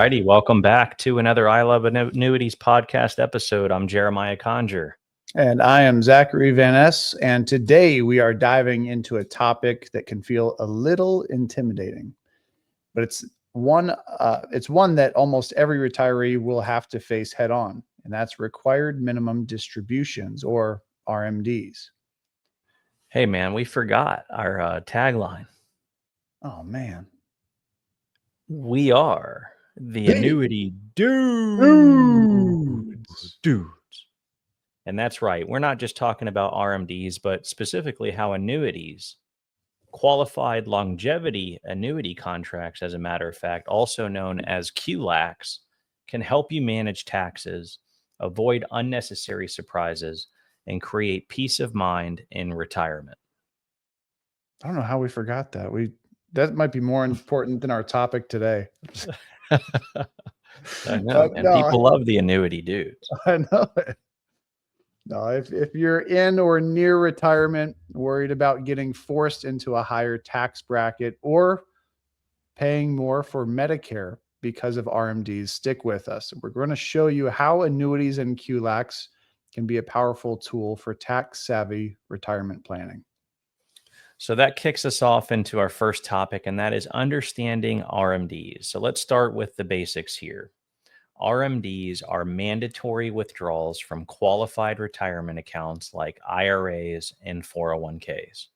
righty. Welcome back to another I Love Annuities podcast episode. I'm Jeremiah Conger. And I am Zachary Van Ness. And today we are diving into a topic that can feel a little intimidating, but it's one that almost every retiree will have to face head on, and that's required minimum distributions, or RMDs. Hey, man, we forgot our tagline. Oh, man. We are the Annuity Dudes. And that's right. We're not just talking about RMDs, but specifically how annuities, Qualified Longevity Annuity Contracts, as a matter of fact, also known as QLACs, can help you manage taxes, avoid unnecessary surprises, and create peace of mind in retirement. I don't know how we forgot that. That might be more important than our topic today. I know, and people love the Annuity Dudes. I know it. No, if you're in or near retirement, worried about getting forced into a higher tax bracket or paying more for Medicare because of RMDs, stick with us. We're going to show you how annuities and QLACs can be a powerful tool for tax-savvy retirement planning. So that kicks us off into our first topic, and that is understanding RMDs. So let's start with the basics here. RMDs are mandatory withdrawals from qualified retirement accounts like IRAs and 401ks.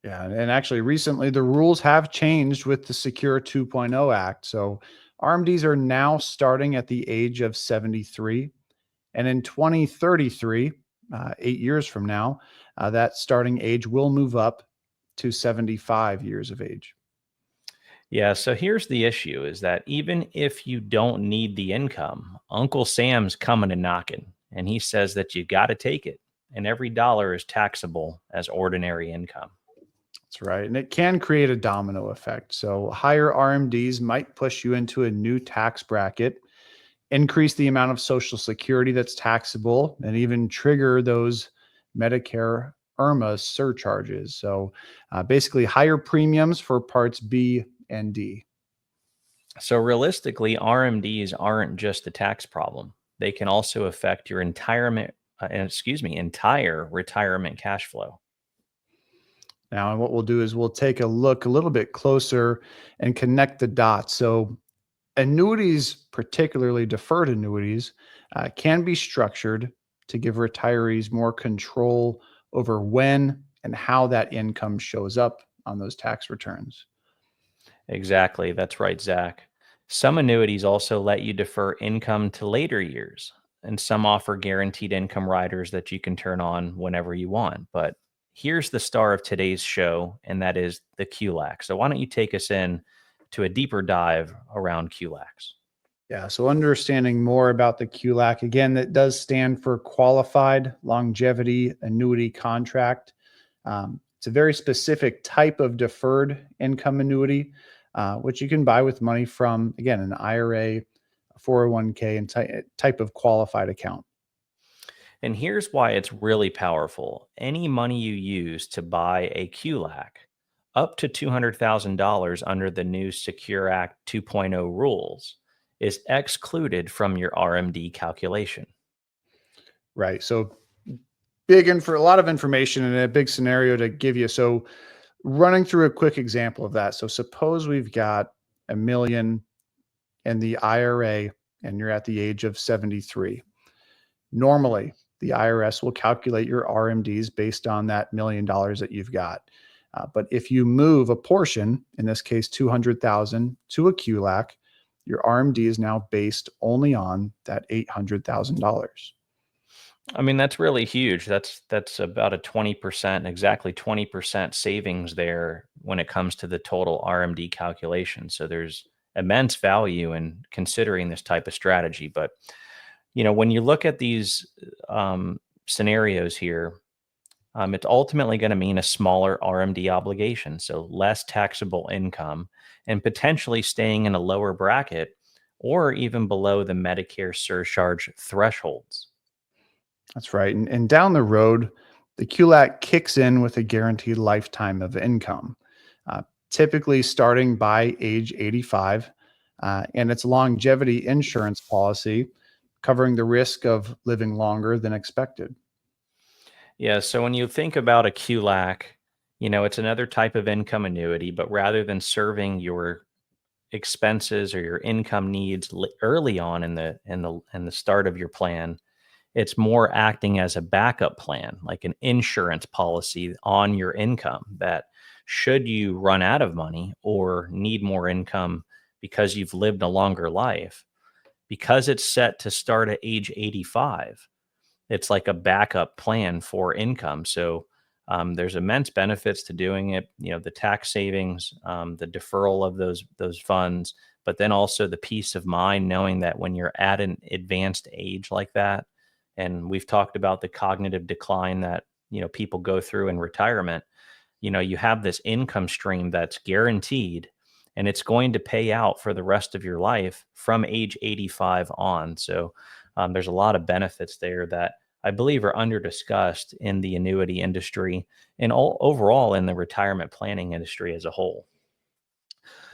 Yeah, and actually recently the rules have changed with the Secure 2.0 Act. So RMDs are now starting at the age of 73. And in 2033, 8 years from now, that starting age will move up to 75 years of age. Yeah, so here's the issue is that even if you don't need the income, Uncle Sam's coming and knocking, and he says that you got to take it, and every dollar is taxable as ordinary income. That's right, and it can create a domino effect. So higher RMDs might push you into a new tax bracket, increase the amount of Social Security that's taxable, and even trigger those Medicare IRMAA surcharges. So basically higher premiums for parts B and D. So realistically, RMDs aren't just a tax problem. They can also affect your entire retirement cash flow. Now, what we'll do is we'll take a look a little bit closer and connect the dots. So annuities, particularly deferred annuities, can be structured to give retirees more control over when and how that income shows up on those tax returns. Exactly. That's right, Zach. Some annuities also let you defer income to later years, and some offer guaranteed income riders that you can turn on whenever you want. But here's the star of today's show, and that is the QLAC. So why don't you take us in to a deeper dive around QLACs? Yeah, so understanding more about the QLAC, again, that does stand for Qualified Longevity Annuity Contract. It's a very specific type of deferred income annuity, which you can buy with money from, again, an IRA, 401k, and type of qualified account. And here's why it's really powerful. Any money you use to buy a QLAC, up to $200,000 under the new Secure Act 2.0 rules, is excluded from your RMD calculation. Right. So for a lot of information and a big scenario to give you. So running through a quick example of that. So suppose we've got $1 million in the IRA and you're at the age of 73. Normally, the IRS will calculate your RMDs based on that $1 million that you've got. But if you move a portion, in this case, $200,000 to a QLAC, your RMD is now based only on that $800,000. I mean, that's really huge. That's about a 20%, exactly 20% savings there when it comes to the total RMD calculation. So there's immense value in considering this type of strategy. But, when you look at these scenarios here, it's ultimately going to mean a smaller RMD obligation, so less taxable income, and potentially staying in a lower bracket or even below the Medicare surcharge thresholds. That's right. And down the road, the QLAC kicks in with a guaranteed lifetime of income, typically starting by age 85. and it's a longevity insurance policy covering the risk of living longer than expected. Yeah. So when you think about a QLAC, it's another type of income annuity, but rather than serving your expenses or your income needs early on in the start of your plan, it's more acting as a backup plan, like an insurance policy on your income that should you run out of money or need more income because you've lived a longer life, because it's set to start at age 85, it's like a backup plan for income. So there's immense benefits to doing it. The tax savings, the deferral of those funds, but then also the peace of mind knowing that when you're at an advanced age like that, and we've talked about the cognitive decline that people go through in retirement, you have this income stream that's guaranteed, and it's going to pay out for the rest of your life from age 85 on. So there's a lot of benefits there that I believe are under discussed in the annuity industry and overall in the retirement planning industry as a whole.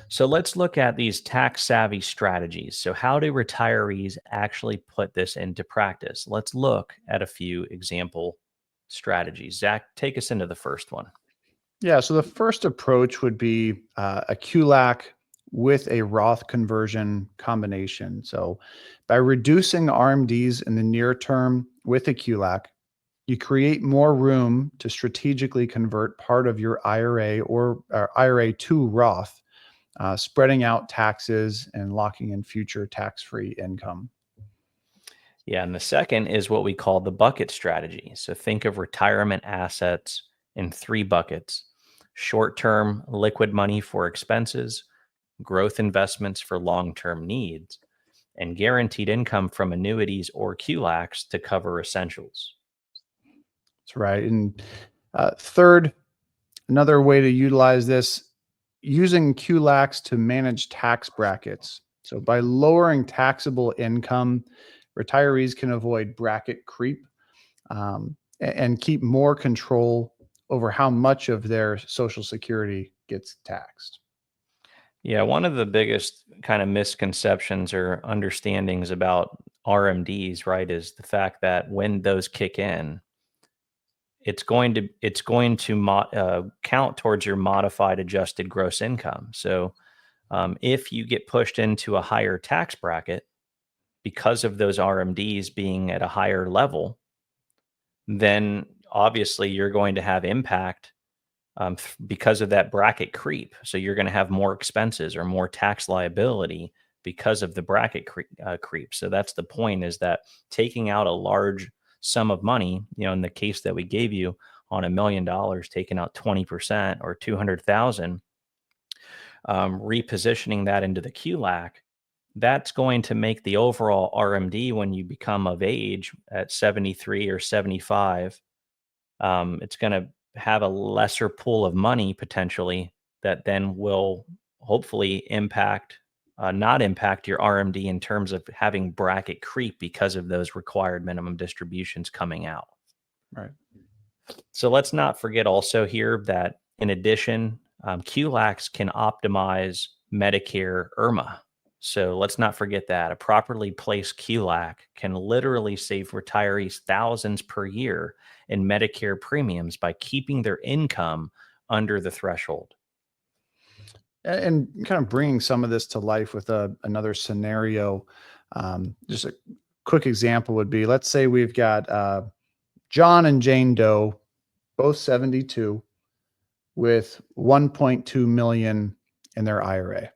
So let's look at these tax savvy strategies. So, how do retirees actually put this into practice? Let's look at a few example strategies. Zach, take us into the first one. Yeah, so the first approach would be a QLAC with a Roth conversion combination. So by reducing RMDs in the near term with a QLAC, you create more room to strategically convert part of your IRA or IRA to Roth, spreading out taxes and locking in future tax-free income. Yeah, and the second is what we call the bucket strategy. So think of retirement assets in three buckets: short term liquid money for expenses, growth investments for long term needs, and guaranteed income from annuities or QLACs to cover essentials. That's right. And third, another way to utilize this, using QLACs to manage tax brackets. So by lowering taxable income, retirees can avoid bracket creep and keep more control over how much of their Social Security gets taxed. Yeah, one of the biggest kind of misconceptions or understandings about RMDs, right, is the fact that when those kick in, it's going to count towards your modified adjusted gross income. So if you get pushed into a higher tax bracket because of those RMDs being at a higher level, then obviously you're going to have impact because of that bracket creep. So you're going to have more expenses or more tax liability because of the bracket creep. So that's the point, is that taking out a large sum of money, in the case that we gave you on $1 million, taking out 20% or 200,000, repositioning that into the QLAC, that's going to make the overall RMD when you become of age at 73 or 75. It's going to have a lesser pool of money potentially that then will hopefully not impact your RMD in terms of having bracket creep because of those required minimum distributions coming out. Right. So let's not forget also here that in addition, QLACs can optimize Medicare IRMAA. So let's not forget that a properly placed QLAC can literally save retirees thousands per year in Medicare premiums by keeping their income under the threshold. And kind of bringing some of this to life with another scenario. Just a quick example would be, let's say we've got John and Jane Doe, both 72, with 1.2 million in their IRA.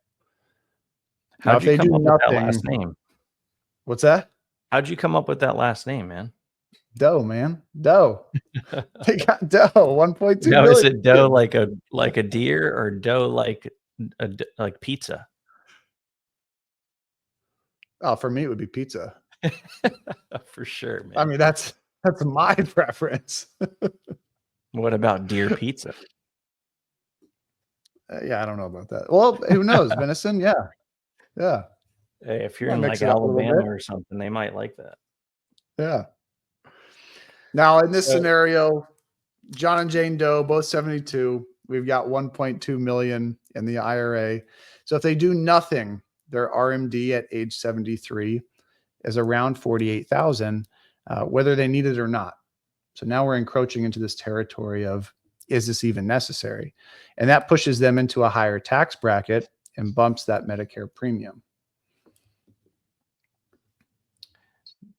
Now, How'd if you they come do up with that last nothing, name? what's that? How'd you come up with that last name, man? Doe, man, Doe. They got Doe, 1.2 Now, is million. it dough like a deer, or dough like pizza? Oh, for me, it would be pizza. For sure, I man. mean, that's my preference. What about deer pizza? Yeah, I don't know about that. Well, who knows? Venison, yeah, yeah. Hey, if you're Might in mix like it up a little Alabama bit. or something, they might like that. Yeah. Now, in this So, scenario, John and Jane Doe, both 72. We've got 1.2 million in the IRA. So if they do nothing, their RMD at age 73 is around 48,000, whether they need it or not. So now we're encroaching into this territory of, is this even necessary? And that pushes them into a higher tax bracket and bumps that Medicare premium.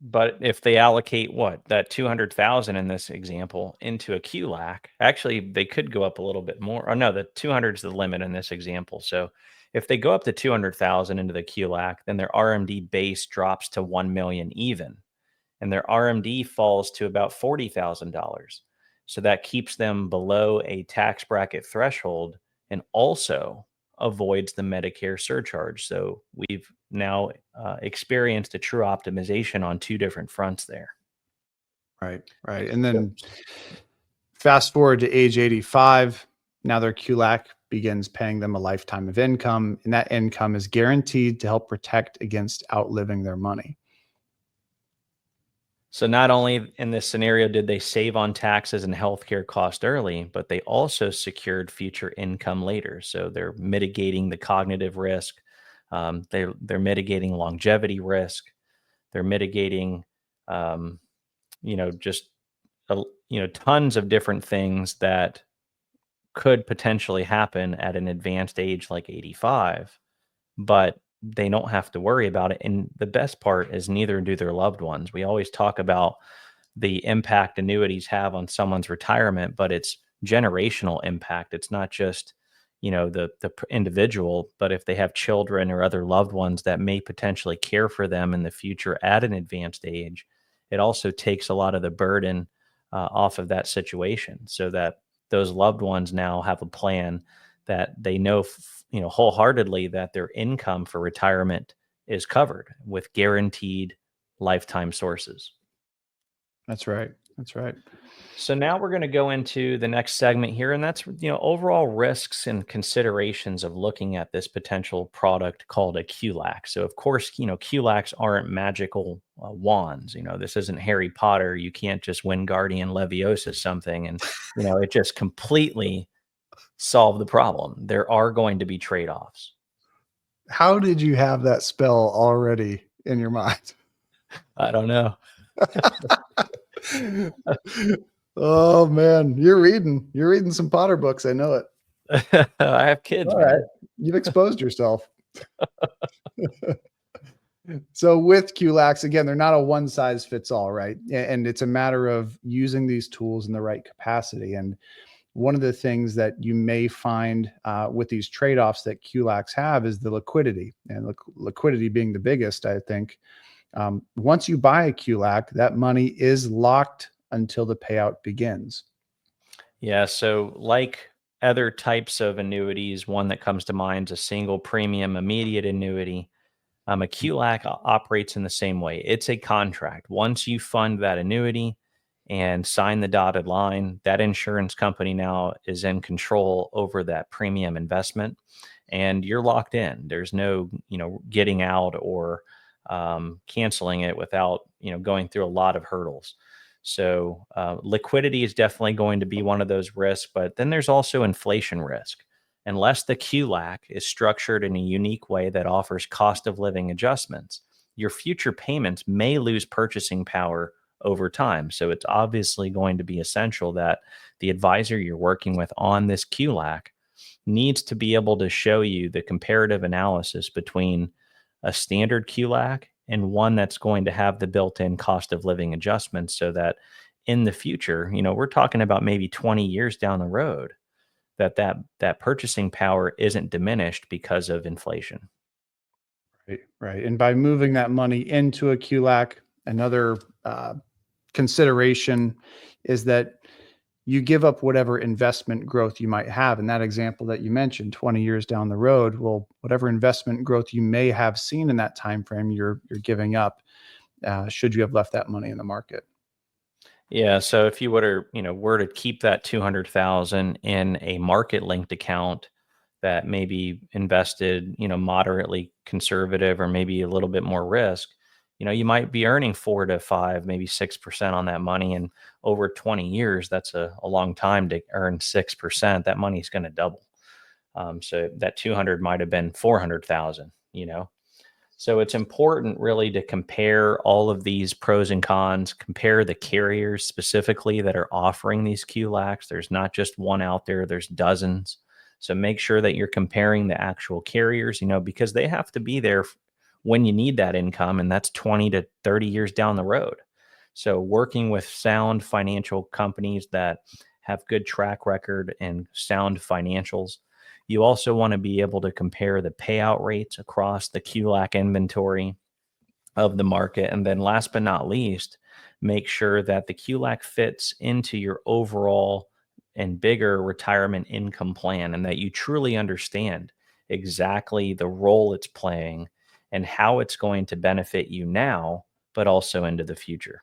But if they allocate that 200,000 in this example into a QLAC, actually they could go up a little bit more. Or no, the 200 is the limit in this example. So if they go up to 200,000 into the QLAC, then their RMD base drops to 1 million even, and their RMD falls to about $40,000. So that keeps them below a tax bracket threshold and also avoids the Medicare surcharge. So we've now experienced a true optimization on two different fronts there. Right. And then fast forward to age 85, now their QLAC begins paying them a lifetime of income, and that income is guaranteed to help protect against outliving their money. So not only in this scenario did they save on taxes and healthcare cost early, but they also secured future income later. So they're mitigating the cognitive risk. They're mitigating longevity risk. They're mitigating, just tons of different things that could potentially happen at an advanced age like 85, but they don't have to worry about it. And the best part is neither do their loved ones. We always talk about the impact annuities have on someone's retirement, but it's generational impact. It's not just, the individual, but if they have children or other loved ones that may potentially care for them in the future at an advanced age, it also takes a lot of the burden off of that situation, so that those loved ones now have a plan that they know, wholeheartedly that their income for retirement is covered with guaranteed lifetime sources. That's right. So now we're going to go into the next segment here, and that's, overall risks and considerations of looking at this potential product called a QLAC. So of course, QLACs aren't magical wands. This isn't Harry Potter. You can't just Wingardium Leviosa something and, it just completely solve the problem. There are going to be trade-offs. How did you have that spell already in your mind? I don't know. Oh man, you're reading some Potter books. I know it. I have kids. All right. You've exposed yourself. So with QLACs, again, they're not a one size fits all, right? And it's a matter of using these tools in the right capacity. And one of the things that you may find with these trade-offs that QLACs have is the liquidity, and liquidity being the biggest, I think. Once you buy a QLAC, that money is locked until the payout begins. Yeah. So like other types of annuities, one that comes to mind is a single premium immediate annuity. A QLAC operates in the same way. It's a contract. Once you fund that annuity and sign the dotted line, that insurance company now is in control over that premium investment, and you're locked in. There's no, getting out or canceling it without, going through a lot of hurdles. So liquidity is definitely going to be one of those risks, but then there's also inflation risk. Unless the QLAC is structured in a unique way that offers cost of living adjustments, your future payments may lose purchasing power over time. So it's obviously going to be essential that the advisor you're working with on this QLAC needs to be able to show you the comparative analysis between a standard QLAC and one that's going to have the built-in cost of living adjustments, so that in the future, we're talking about maybe 20 years down the road, that purchasing power isn't diminished because of inflation. Right. And by moving that money into a QLAC, another consideration is that you give up whatever investment growth you might have. In that example that you mentioned, 20 years down the road, well, whatever investment growth you may have seen in that time frame, you're giving up, should you have left that money in the market. Yeah. So if you were to keep that 200,000 in a market linked account that maybe invested, moderately conservative or maybe a little bit more risk, you might be earning 4 to 5, maybe 6% on that money. And over 20 years, that's a long time to earn 6%. That money is going to double. So that 200 might have been 400,000, So it's important really to compare all of these pros and cons, compare the carriers specifically that are offering these QLACs. There's not just one out there, there's dozens. So make sure that you're comparing the actual carriers, because they have to be there when you need that income, and that's 20 to 30 years down the road. So working with sound financial companies that have good track record and sound financials. You also want to be able to compare the payout rates across the QLAC inventory of the market. And then last but not least, make sure that the QLAC fits into your overall and bigger retirement income plan, and that you truly understand exactly the role it's playing and how it's going to benefit you now, but also into the future.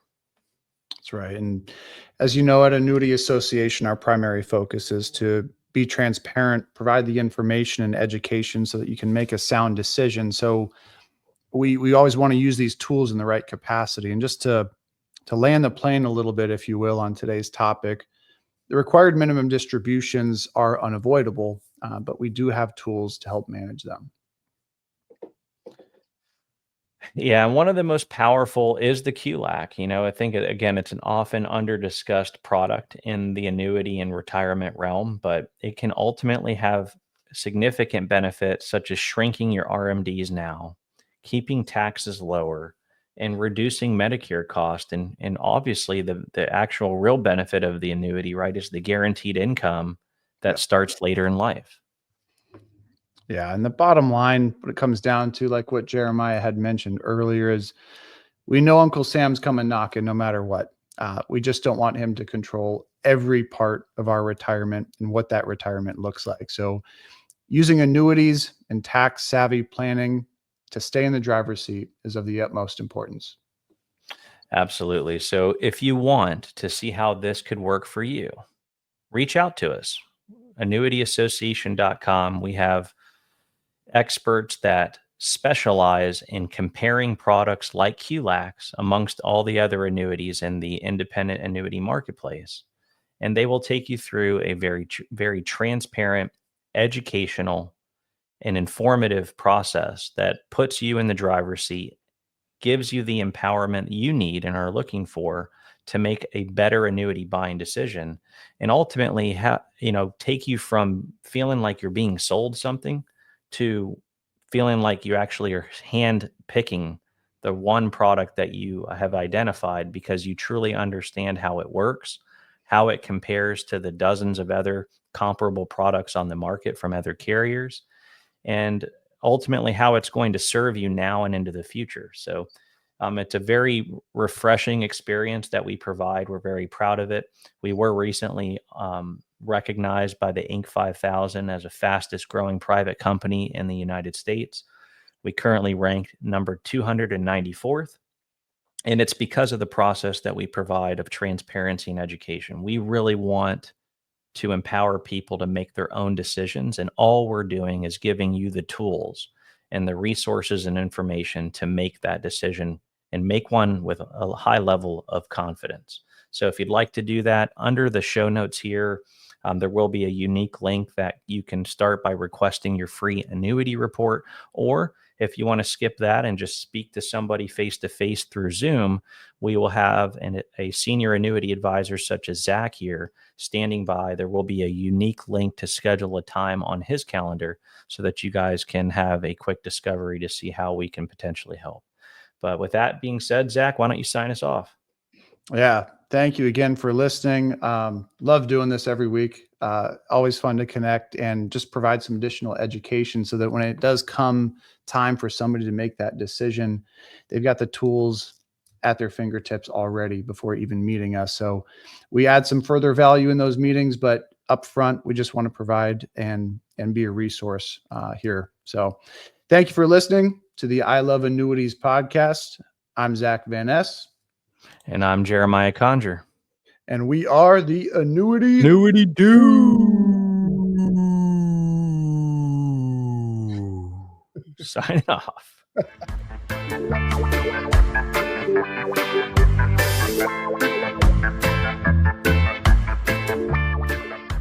That's right. And as you know, at Annuity Association, our primary focus is to be transparent, provide the information and education so that you can make a sound decision. So we always want to use these tools in the right capacity. And just to land the plane a little bit, if you will, on today's topic, the required minimum distributions are unavoidable, but we do have tools to help manage them. Yeah, and one of the most powerful is the QLAC. I think, again, it's an often under-discussed product in the annuity and retirement realm, but it can ultimately have significant benefits such as shrinking your RMDs now, keeping taxes lower, and reducing Medicare cost. And obviously, the actual real benefit of the annuity, right, is the guaranteed income that starts later in life. Yeah. And the bottom line, what it comes down to, like what Jeremiah had mentioned earlier, is we know Uncle Sam's coming knocking no matter what. We just don't want him to control every part of our retirement and what that retirement looks like. So using annuities and tax savvy planning to stay in the driver's seat is of the utmost importance. Absolutely. So if you want to see how this could work for you, reach out to us. annuityassociation.com. We have experts that specialize in comparing products like QLACs amongst all the other annuities in the independent annuity marketplace. And they will take you through a very transparent, educational, and informative process that puts you in the driver's seat, gives you the empowerment you need and are looking for to make a better annuity buying decision, and ultimately take you from feeling like you're being sold something to feeling like you actually are hand picking the one product that you have identified because you truly understand how it works, how it compares to the dozens of other comparable products on the market from other carriers, and ultimately how it's going to serve you now and into the future. So it's a very refreshing experience that we provide. We're very proud of it. We were recently recognized by the Inc. 5000 as a fastest growing private company in the United States. We currently rank number 294th. And it's because of the process that we provide of transparency and education. We really want to empower people to make their own decisions. And all we're doing is giving you the tools and the resources and information to make that decision and make one with a high level of confidence. So if you'd like to do that, under the show notes here, there will be a unique link that you can start by requesting your free annuity report. Or if you want to skip that and just speak to somebody face to face through Zoom, we will have a senior annuity advisor such as Zach here standing by. There will be a unique link to schedule a time on his calendar so that you guys can have a quick discovery to see how we can potentially help. But with that being said, Zach, why don't you sign us off? Yeah. Thank you again for listening. Love doing this every week. Always fun to connect and just provide some additional education so that when it does come time for somebody to make that decision, they've got the tools at their fingertips already before even meeting us. So we add some further value in those meetings, but up front, we just want to provide and be a resource here. So thank you for listening to the I Love Annuities podcast. I'm Zach Van Ness. And I'm Jeremiah Conger. And we are the Annuity Dudes. Sign off.